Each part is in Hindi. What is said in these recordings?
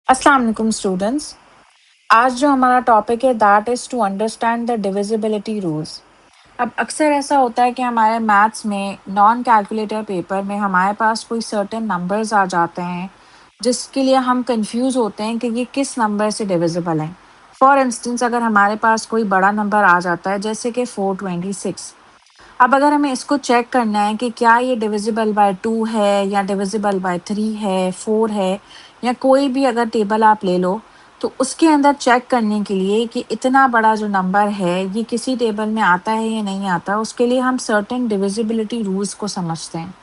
अस्सलाम वालेकुम स्टूडेंट्स। आज जो हमारा टॉपिक है that is to understand the divisibility rules. अब अक्सर ऐसा होता है कि हमारे मैथ्स में नॉन कैलकुलेटर पेपर में हमारे पास कोई सर्टेन नंबर्स आ जाते हैं जिसके लिए हम कंफ्यूज होते हैं कि ये किस नंबर से डिविजिबल हैं। फॉर इंस्टेंस अगर हमारे पास कोई बड़ा नंबर आ जाता है जैसे कि 426। अब अगर हमें इसको चेक करना है कि क्या ये डिविजिबल बाय 2 है या डिविजिबल बाय 3 है, 4 है या कोई भी अगर टेबल आप ले लो, तो उसके अंदर चेक करने के लिए कि इतना बड़ा जो नंबर है, ये किसी टेबल में आता है या नहीं आता, उसके लिए हम सर्टेन डिविजिबिलिटी रूल्स को समझते हैं।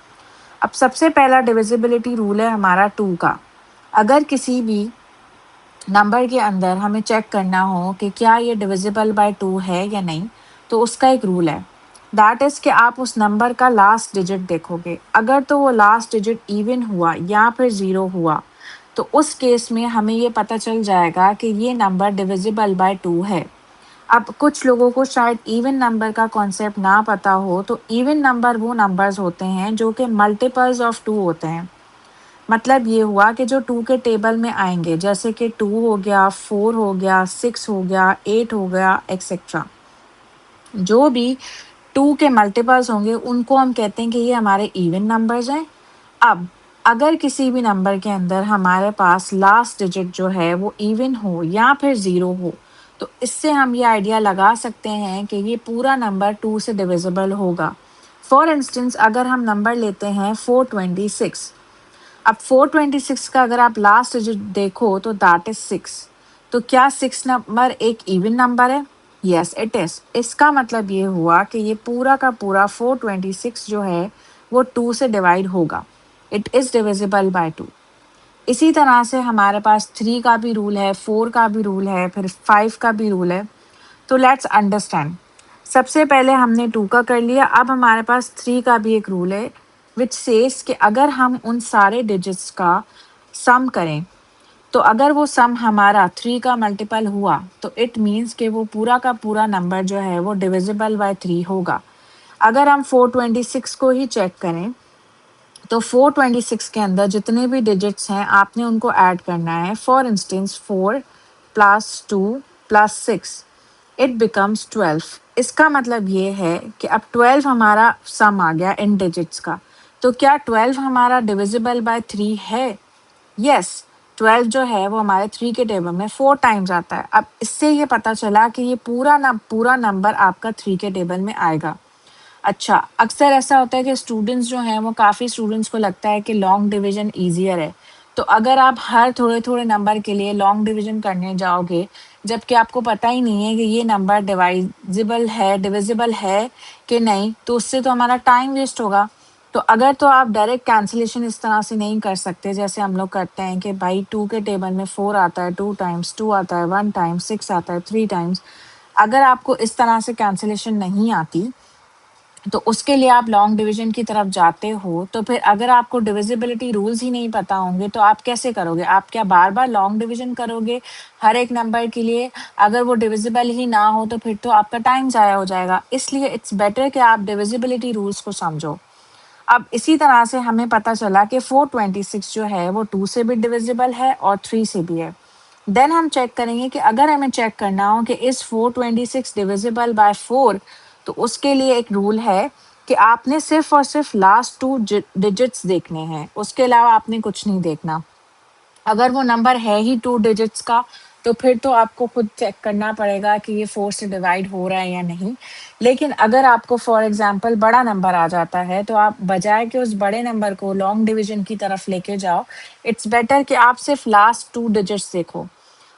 अब सबसे पहला डिविजिबिलिटी रूल है हमारा 2 का। अगर किसी भी नंबर के अंदर हमें चेक करना हो कि क्या ये डिविजिबल बाय 2 है या नहीं, तो उसका एक रूल है। दैट इज़ कि आप उस नंबर का लास्ट डिजिट देखोगे। अगर तो वो लास्ट डिजिट इवन हुआ या फिर 0 हुआ, तो उस केस में हमें ये पता चल जाएगा कि ये नंबर डिविजिबल बाय 2 है। अब कुछ लोगों को शायद इवन नंबर का कॉन्सेप्ट ना पता हो, तो इवन नंबर वो नंबर्स होते हैं जो कि मल्टीपल्स ऑफ 2 होते हैं। मतलब ये हुआ कि जो 2 के टेबल में आएँगे, जैसे कि 2 हो गया, 4 हो गया, 6 हो गया, 8 हो गया, एक्सेट्रा। जो भी 2 के मल्टीपल्स होंगे, उनको हम कहते हैं कि ये हमारे इवन नंबर्स हैं। अब अगर किसी भी नंबर के अंदर हमारे पास लास्ट डिजिट जो है वो इवन हो या फिर 0 हो, तो इससे हम ये आइडिया लगा सकते हैं कि ये पूरा नंबर 2 से डिविजिबल होगा। फॉर इंस्टेंस अगर हम नंबर लेते हैं 426। अब 426 का अगर आप लास्ट डिजिट देखो तो दैट इज 6। तो क्या 6 नंबर एक इवन नंबर है? Yes it is. इसका मतलब ये हुआ कि ये पूरा का पूरा 426 जो है वो 2 से डिवाइड होगा। It is divisible by 2। इसी तरह से हमारे पास 3 का भी रूल है, 4 का भी रूल है, फिर 5 का भी रूल है। तो लेट्स अंडरस्टैंड। सबसे पहले हमने 2 का कर लिया, अब हमारे पास 3 का भी एक रूल है विच सेज कि अगर हम उन सारे डिजिट्स का सम करें, तो अगर वो सम हमारा 3 का मल्टीपल हुआ, तो इट मीन्स कि वो पूरा का पूरा नंबर जो है वो डिविजिबल बाय 3 होगा। अगर हम 426 को ही चेक करें, तो 426 के अंदर जितने भी डिजिट्स हैं आपने उनको ऐड करना है। For instance 4 plus 2 plus 6 it becomes 12। इसका मतलब ये है कि अब 12 हमारा सम आ गया इन डिजिट्स का। तो क्या 12 हमारा डिविजिबल बाय 3 है? यस। 12 जो है वो हमारे 3 के टेबल में 4 टाइम्स आता है। अब इससे ये पता चला कि ये पूरा नंबर आपका 3 के टेबल में आएगा। अच्छा, अक्सर ऐसा होता है कि स्टूडेंट्स जो हैं वो काफ़ी स्टूडेंट्स को लगता है कि लॉन्ग डिवीज़न ईज़ियर है। तो अगर आप हर थोड़े-थोड़े नंबर के लिए लॉन्ग डिवीज़न करने जाओगे, जबकि आपको पता ही नहीं है कि ये नंबर डिविज़िबल है कि नहीं, तो उससे तो हमारा टाइम वेस्ट होगा। तो अगर तो आप डायरेक्ट कैंसलेशन इस तरह से नहीं कर सकते जैसे हम लोग करते हैं कि भाई 2 के टेबल में 4 आता है 2 टाइम्स, 2 आता है 1 टाइम्स, 6 आता है 3 टाइम्स। अगर आपको इस तरह से कैंसलेशन नहीं आती, तो उसके लिए आप लॉन्ग डिवीजन की तरफ जाते हो, तो फिर अगर आपको डिविजिबिलिटी रूल्स ही नहीं पता होंगे, तो आप कैसे करोगे? आप क्या बार-बार लॉन्ग डिवीजन करोगे हर एक नंबर के लिए? अगर वो डिविजिबल ही ना हो, तो फिर तो आपका टाइम ज़ाया हो जाएगा। इसलिए इट्स बेटर कि आप डिविजिबिलिटी रूल्स को समझो। अब इसी तरह से हमें पता चला कि 426 जो है वो 2 से भी डिविजिबल है और 3 से भी है। देन हम चेक करेंगे कि अगर हमें चेक करना हो कि इज़ 426 डिविजिबल बाय 4, तो उसके लिए एक रूल है कि आपने सिर्फ़ और सिर्फ़ लास्ट 2 डिजिट्स देखने हैं, उसके अलावा आपने कुछ नहीं देखना। अगर वो नंबर है ही 2 डिजिट्स का, तो फिर तो आपको खुद चेक करना पड़ेगा कि ये 4 से डिवाइड हो रहा है या नहीं। लेकिन अगर आपको फॉर एग्ज़ाम्पल बड़ा नंबर आ जाता है, तो आप बजाय कि उस बड़े नंबर को लॉन्ग डिवीज़न की तरफ लेके जाओ, इट्स बेटर कि आप सिर्फ़ लास्ट 2 डिजिट्स देखो।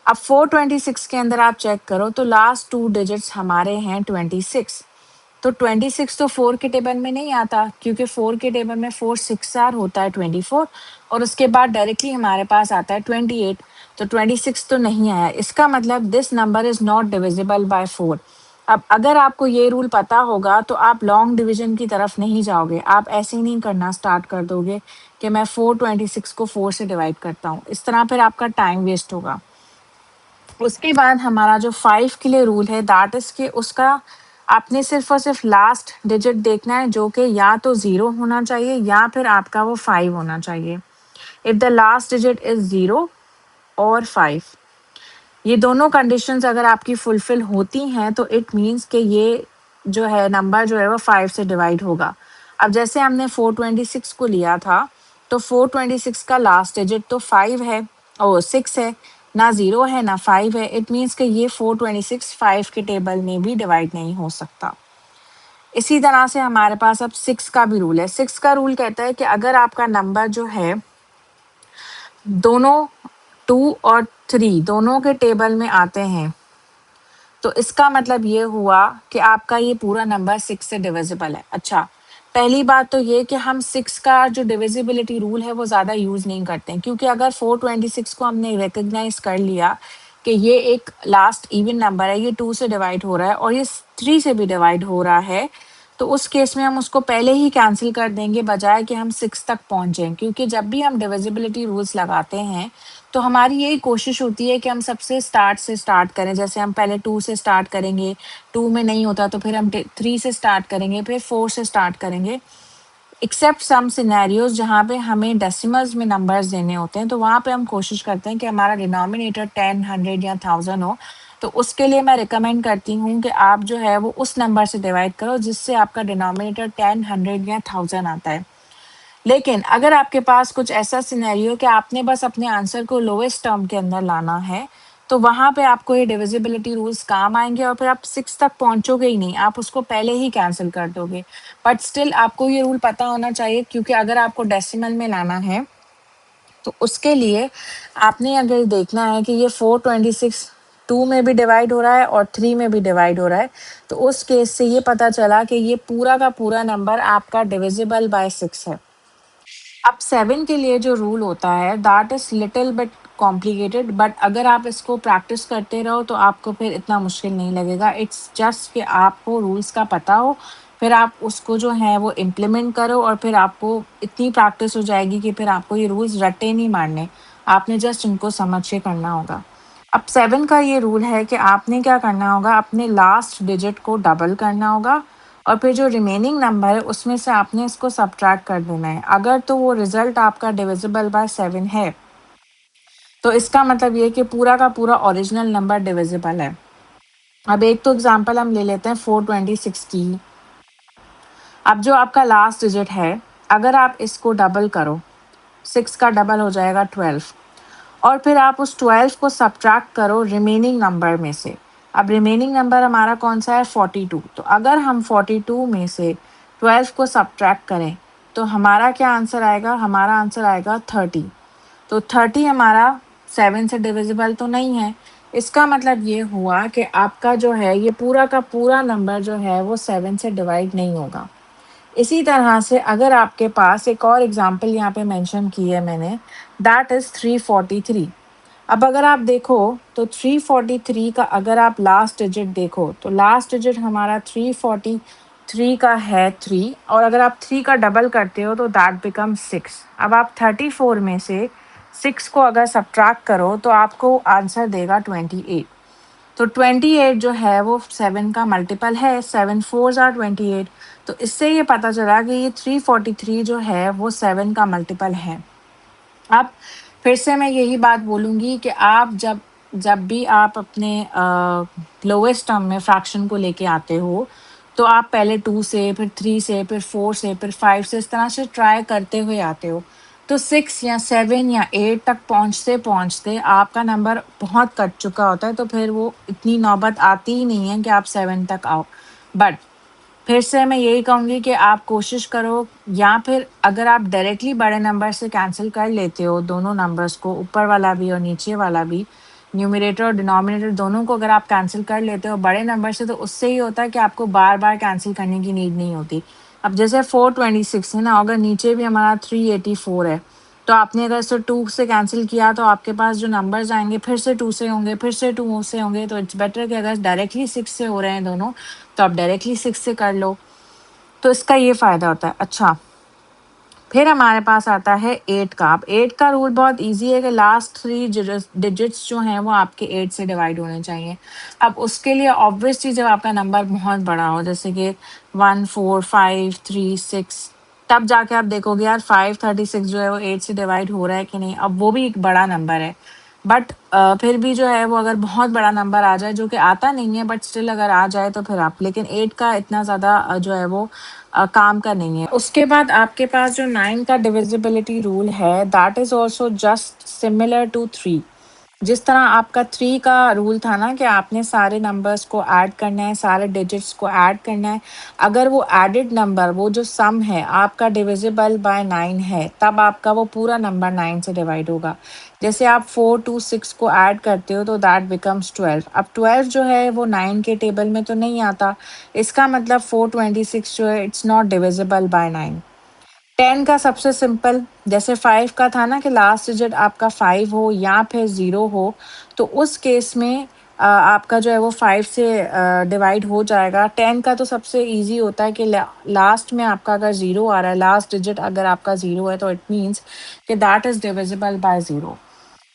अब 426 के अंदर आप चेक करो, तो लास्ट 2 डिजिट्स हमारे हैं 26। तो 26 तो 4 के टेबल में नहीं आता, क्योंकि 4 के टेबल में 4 6 आर होता है 24, और उसके बाद डायरेक्टली हमारे पास आता है 28। तो 26 तो नहीं आया। इसका मतलब this number is not divisible by 4। अब अगर आपको ये रूल पता होगा, तो आप लॉन्ग डिवीज़न की तरफ नहीं जाओगे। आप ऐसे ही नहीं करना स्टार्ट कर दोगे कि मैं 426 को 4 से डिवाइड करता हूँ। इस तरह फिर आपका टाइम वेस्ट होगा। उसके बाद हमारा जो 5 के लिए रूल है दैट इज़ कि उसका आपने सिर्फ़ और सिर्फ़ लास्ट डिजिट देखना है, जो कि या तो 0 होना चाहिए या फिर आपका वो 5 होना चाहिए। If the last digit is 0, और 5, ये दोनों कंडीशंस अगर आपकी फुलफिल होती हैं तो इट मीन्स कि ये जो है नंबर जो है वो 5 से डिवाइड होगा। अब जैसे हमने 426 को लिया था, तो 426 का लास्ट डिजिट तो 5 है और 6 है, ना 0 है ना 5 है। इट मीन्स कि ये 426 5 के टेबल में भी डिवाइड नहीं हो सकता। इसी तरह से हमारे पास अब 6 का भी रूल है। 6 का रूल कहता है कि अगर आपका नंबर जो है दोनों 2 और 3 दोनों के टेबल में आते हैं, तो इसका मतलब ये हुआ कि आपका ये पूरा नंबर 6 से डिविजिबल है। अच्छा, पहली बात तो ये कि हम 6 का जो डिविजिबिलिटी रूल है वो ज़्यादा यूज़ नहीं करते हैं, क्योंकि अगर 426 को हमने रिकग्नाइज कर लिया कि ये एक लास्ट इवन नंबर है, ये 2 से डिवाइड हो रहा है और ये 3 से भी डिवाइड हो रहा है, तो उस केस में हम उसको पहले ही कैंसिल कर देंगे बजाय कि हम 6 तक पहुंचें। क्योंकि जब भी हम डिविजिबिलिटी रूल्स लगाते हैं तो हमारी यही कोशिश होती है कि हम सबसे स्टार्ट से स्टार्ट करें। जैसे हम पहले 2 से स्टार्ट करेंगे, 2 में नहीं होता तो फिर हम 3 से स्टार्ट करेंगे, फिर 4 से स्टार्ट करेंगे। एक्सेप्ट सम सिनेरियोज जहाँ पे हमें डेसिमल्स में नंबर्स देने होते हैं, तो वहाँ पे हम कोशिश करते हैं कि हमारा डिनोमिनेटर 10, 100 या 1000 हो। तो उसके लिए मैं रिकमेंड करती हूँ कि आप जो है वो उस नंबर से डिवाइड करो जिससे आपका डिनोमिनेटर 10, 100 या 1000 आता है। लेकिन अगर आपके पास कुछ ऐसा सिनेरियो कि आपने बस अपने आंसर को लोएस्ट टर्म के अंदर लाना है, तो वहाँ पे आपको ये डिविजिबिलिटी रूल्स काम आएँगे और फिर आप 6 तक पहुँचोगे ही नहीं, आप उसको पहले ही कैंसल कर दोगे। बट स्टिल आपको ये रूल पता होना चाहिए, क्योंकि अगर आपको डेसिमल में लाना है, तो उसके लिए आपने अगर देखना है कि ये 426 2 में भी डिवाइड हो रहा है और 3 में भी डिवाइड हो रहा है, तो उस केस से ये पता चला कि ये पूरा का पूरा नंबर आपका डिविजिबल बाय 6 है। अब 7 के लिए जो रूल होता है that is little bit complicated, but अगर आप इसको प्रैक्टिस करते रहो तो आपको फिर इतना मुश्किल नहीं लगेगा। इट्स जस्ट कि आपको रूल्स का पता हो, फिर आप उसको जो है वो इम्प्लीमेंट करो और फिर आपको इतनी प्रैक्टिस हो जाएगी कि फिर आपको ये रूल्स रट्टे नहीं मारने, आपने जस्ट इनको समझ के करना होगा। अब 7 का ये रूल है कि आपने क्या करना होगा, अपने लास्ट डिजिट को डबल करना होगा और फिर जो रिमेनिंग नंबर है उसमें से आपने इसको सब्ट्रैक्ट कर देना है। अगर तो वो रिजल्ट आपका डिविजिबल बाय 7 है, तो इसका मतलब ये कि पूरा का पूरा ओरिजिनल नंबर डिविजिबल है। अब एक तो एग्जांपल हम ले लेते हैं 426 की। अब जो आपका लास्ट डिजिट है, अगर आप इसको डबल करो, 6 का डबल हो जाएगा 12, और फिर आप उस 12 को सब्ट्रैक्ट करो रिमेनिंग नंबर में से। अब रिमेनिंग नंबर हमारा कौन सा है, 42। तो अगर हम 42 में से 12 को सब्ट्रैक्ट करें तो हमारा क्या आंसर आएगा, हमारा आंसर आएगा 30। तो 30 हमारा 7 से डिविजिबल तो नहीं है। इसका मतलब ये हुआ कि आपका जो है ये पूरा का पूरा नंबर जो है वो 7 से डिवाइड नहीं होगा। इसी तरह से अगर आपके पास एक और एग्जांपल यहाँ पे मेंशन की है मैंने, दैट इज़ 343। अब अगर आप देखो तो 343 का अगर आप लास्ट डिजिट देखो तो लास्ट डिजिट हमारा 343 का है 3, और अगर आप 3 का डबल करते हो तो दैट बिकम 6। अब आप 34 में से 6 को अगर सब्ट्रैक्ट करो तो आपको आंसर देगा 28। तो 28 जो है वो 7 का मल्टीपल है, 7 4 आर 28। तो इससे ये पता चला कि ये 343 जो है वो 7 का मल्टीपल है। अब फिर से मैं यही बात बोलूँगी कि आप जब जब भी आप अपने लोएस्ट टर्म में फ्रैक्शन को लेके आते हो, तो आप पहले 2 से, फिर 3 से, फिर 4 से, फिर 5 से, इस तरह से ट्राई करते हुए आते हो। तो 6 या 7 या 8 तक पहुँचते-पहुँचते आपका नंबर बहुत कट चुका होता है, तो फिर वो इतनी नौबत आती ही नहीं है कि आप 7 तक आओ। बट फिर से मैं यही कहूँगी कि आप कोशिश करो, या फिर अगर आप डायरेक्टली बड़े नंबर से कैंसिल कर लेते हो दोनों नंबर्स को, ऊपर वाला भी और नीचे वाला भी, न्यूमरेटर और डिनोमिनेटर दोनों को अगर आप कैंसिल कर लेते हो बड़े नंबर से, तो उससे ये होता है कि आपको बार-बार कैंसिल करने की नीड नहीं होती। अब जैसे 426 है ना, अगर नीचे भी हमारा 384 है, तो आपने अगर इसे 2 से कैंसिल किया तो आपके पास जो नंबर्स आएँगे फिर से 2 से होंगे, फिर से 2 से होंगे। तो इट्स बेटर कि अगर डायरेक्टली 6 से हो रहे हैं दोनों, तो आप डायरेक्टली 6 से कर लो। तो इसका ये फ़ायदा होता है। अच्छा, फिर हमारे पास आता है 8 का। अब 8 का रूल बहुत ईज़ी है कि लास्ट 3 डिजिट्स जो हैं वो आपके 8 से डिवाइड होने चाहिए। अब उसके लिए ऑब्वियसली जब आपका नंबर बहुत बड़ा हो, जैसे कि 1 4 5 3 6, तब जाके आप देखोगे यार 536 जो है वो 8 से डिवाइड हो रहा है कि नहीं। अब वो भी एक बड़ा नंबर है। बट फिर भी जो है वो अगर बहुत बड़ा नंबर आ जाए, जो कि आता नहीं है बट स्टिल अगर आ जाए तो फिर आप, लेकिन 8 का इतना ज़्यादा जो है वो काम का नहीं है। उसके बाद आपके पास जो 9 का डिविजिबिलिटी रूल है, that is also just similar to 3। जिस तरह आपका 3 का रूल था ना कि आपने सारे नंबर्स को ऐड करना है, सारे डिजिट्स को ऐड करना है। अगर वो एडेड नंबर, वो जो सम है आपका डिविजिबल बाय 9 है, तब आपका वो पूरा नंबर 9 से डिवाइड होगा। जैसे आप 4 टू 6 को ऐड करते हो तो दैट बिकम्स 12। अब 12 जो है वो 9 के टेबल में तो नहीं आता। इसका मतलब 426 जो है इट्स नॉट डिविजिबल बाय 9। 10 का सबसे सिंपल, जैसे 5 का था ना कि लास्ट डिजिट आपका 5 हो या फिर 0 हो, तो उस केस में आपका जो है वो 5 से डिवाइड हो जाएगा। 10 का तो सबसे ईज़ी होता है कि लास्ट में आपका अगर 0 आ रहा है, लास्ट डिजिट अगर आपका 0 है तो इट मीन्स कि दैट इज़ डिविजिबल बाय 0।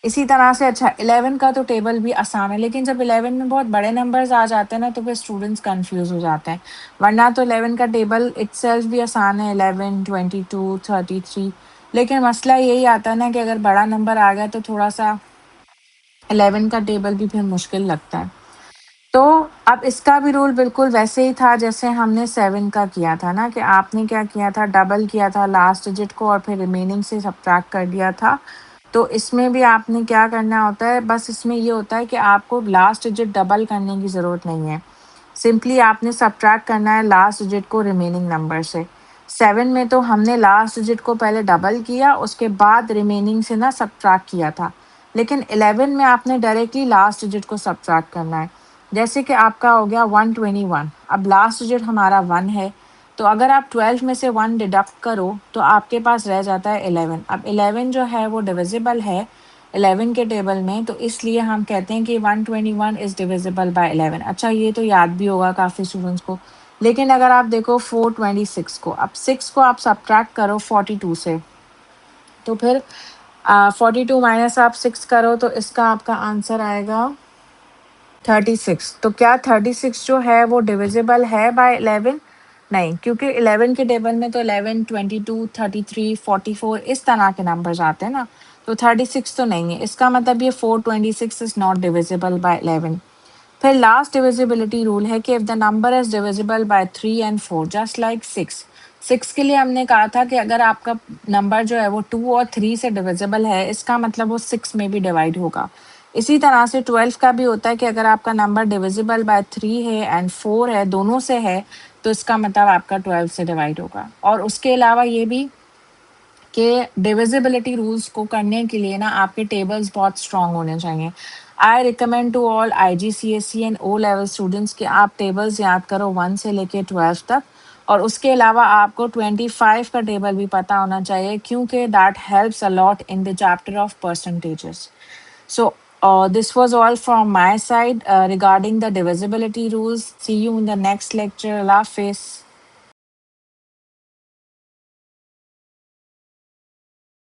इसी तरह से अच्छा 11 का तो टेबल भी आसान है, लेकिन जब 11 में बहुत बड़े नंबर्स आ जाते हैं ना तो फिर स्टूडेंट्स कंफ्यूज हो जाते हैं। वरना तो 11 का टेबल इटसेल्फ भी आसान है, 11, 22, 33। लेकिन मसला यही आता है ना कि अगर बड़ा नंबर आ गया तो थोड़ा सा 11 का टेबल भी फिर मुश्किल लगता है। तो अब इसका भी रूल बिल्कुल वैसे ही था जैसे हमने 7 का किया था ना, कि आपने क्या किया था, डबल किया था लास्ट डिजिट को और फिर रिमेनिंग से सब्ट्रैक्ट कर दिया था। तो इसमें भी आपने क्या करना होता है, बस इसमें ये होता है कि आपको लास्ट डिजिट डबल करने की ज़रूरत नहीं है। सिंपली आपने सब्ट्रैक्ट करना है लास्ट डिजिट को रिमेनिंग नंबर से। 7 में तो हमने लास्ट डिजिट को पहले डबल किया, उसके बाद रिमेनिंग से ना सब्ट्रैक्ट किया था। लेकिन 11 में आपने डायरेक्टली लास्ट डिजिट को सब्ट्रैक्ट करना है। जैसे कि आपका हो गया 121, अब लास्ट डिजिट हमारा 1 है, तो अगर आप 12 में से 1 डिडक्ट करो तो आपके पास रह जाता है 11। अब 11 जो है वो डिविजिबल है 11 के टेबल में, तो इसलिए हम कहते हैं कि 121 इज़ डिविजिबल बाय 11। अच्छा, ये तो याद भी होगा काफ़ी स्टूडेंट्स को। लेकिन अगर आप देखो 426 को, अब 6 को आप सब्ट्रैक्ट करो 42 से, तो फिर 42 माइनस आप 6 करो तो इसका आपका आंसर आएगा 36। तो क्या 36 जो है वो डिविजिबल है बाय 11? नहीं, क्योंकि 11 के टेबल में तो 11, 22, 33, 44 इस तरह के नंबर्स आते हैं ना, तो 36 तो नहीं है। इसका मतलब ये 426 इज नॉट डिविजिबल बाय 11। फिर लास्ट डिविजिबिलिटी रूल है कि if the number is divisible by 3 and 4 just like 6। 6 के लिए हमने कहा था कि अगर आपका नंबर जो है वो 2 और 3 से डिविजिबल है, इसका मतलब वो 6 में भी डिवाइड होगा। इसी तरह से 12 का भी होता है कि अगर आपका नंबर डिविजिबल बाय 3 है एंड 4 है, दोनों से है, तो इसका मतलब आपका 12 से डिवाइड होगा। और उसके अलावा ये भी कि डिविजिबिलिटी रूल्स को करने के लिए ना आपके टेबल्स बहुत स्ट्रांग होने चाहिए। I recommend to all IGCSE and O level students कि आप टेबल्स याद करो 1 से लेके 12 तक, और उसके अलावा आपको 25 का टेबल भी पता होना चाहिए, क्योंकि that helps a lot in the chapter of percentages. So, this was all from my side regarding the divisibility rules. See you in the next lecture. Allah Hafiz.